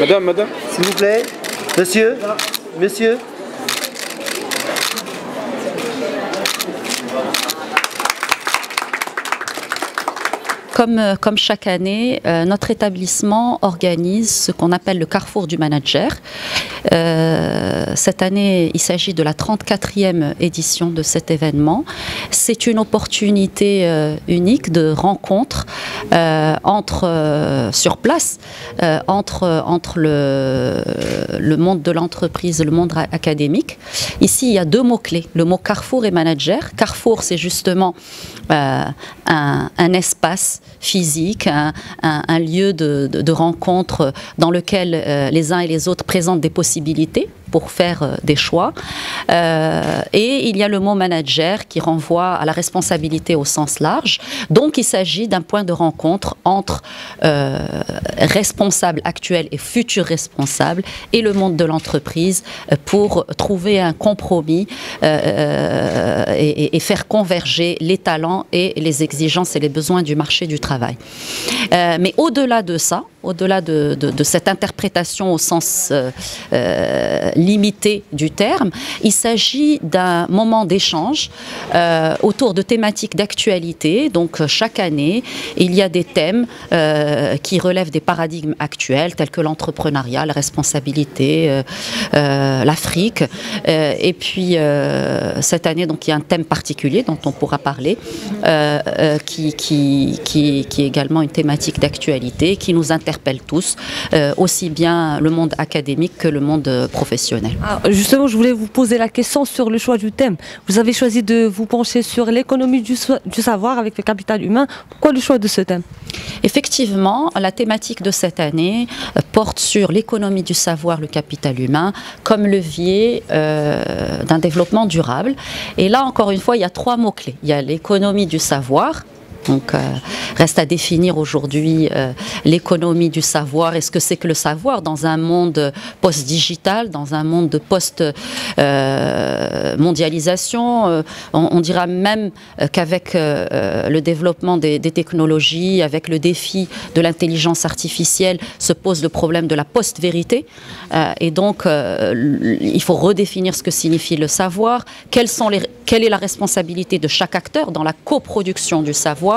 Madame. S'il vous plaît. Monsieur. Monsieur. Comme chaque année, notre établissement organise ce qu'on appelle le Carrefour du Manager. Cette année, il s'agit de la 34e édition de cet événement. C'est une opportunité unique de rencontre sur place entre le monde de l'entreprise et le monde académique. Ici, il y a deux mots-clés, le mot Carrefour et Manager. Carrefour, c'est justement un espace physique, un lieu de rencontre dans lequel les uns et les autres présentent des possibilités pour faire des choix. Et il y a le mot manager qui renvoie à la responsabilité au sens large. Donc il s'agit d'un point de rencontre entre responsables actuels et futurs responsables et le monde de l'entreprise pour trouver un compromis et faire converger les talents et les exigences et les besoins du marché du travail. Mais au-delà de ça, au-delà de cette interprétation au sens limité du terme, il s'agit d'un moment d'échange autour de thématiques d'actualité. Donc chaque année, il y a des thèmes qui relèvent des paradigmes actuels tels que l'entrepreneuriat, la responsabilité, l'Afrique. Et puis cette année, donc, il y a un thème particulier dont on pourra parler qui est également une thématique d'actualité qui nous interpelle tous, aussi bien le monde académique que le monde professionnel. Alors, justement, je voulais vous poser la question sur le choix du thème. Vous avez choisi de vous pencher sur l'économie du savoir avec le capital humain. Pourquoi le choix de ce thème? Effectivement, la thématique de cette année porte sur l'économie du savoir, le capital humain, comme levier d'un développement durable. Et là, encore une fois, il y a trois mots-clés. Il y a l'économie du savoir. Donc, reste à définir aujourd'hui l'économie du savoir. Est-ce que c'est que le savoir dans un monde post-digital, dans un monde de post-mondialisation on dira même qu'avec le développement des technologies, avec le défi de l'intelligence artificielle, se pose le problème de la post-vérité. Et donc, il faut redéfinir ce que signifie le savoir. Quelle est la responsabilité de chaque acteur dans la coproduction du savoir?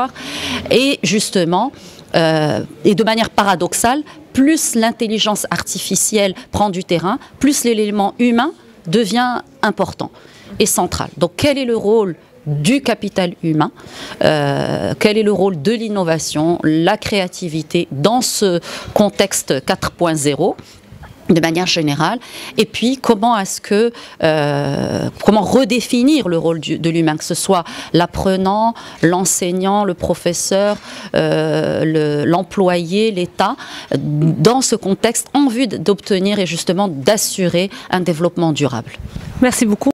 Et justement, et de manière paradoxale, plus l'intelligence artificielle prend du terrain, plus l'élément humain devient important et central. Donc quel est le rôle du capital humain, quel est le rôle de l'innovation, la créativité dans ce contexte 4.0 de manière générale, et puis comment redéfinir le rôle de l'humain, que ce soit l'apprenant, l'enseignant, le professeur, l'employé, l'État, dans ce contexte en vue d'obtenir et justement d'assurer un développement durable. Merci beaucoup.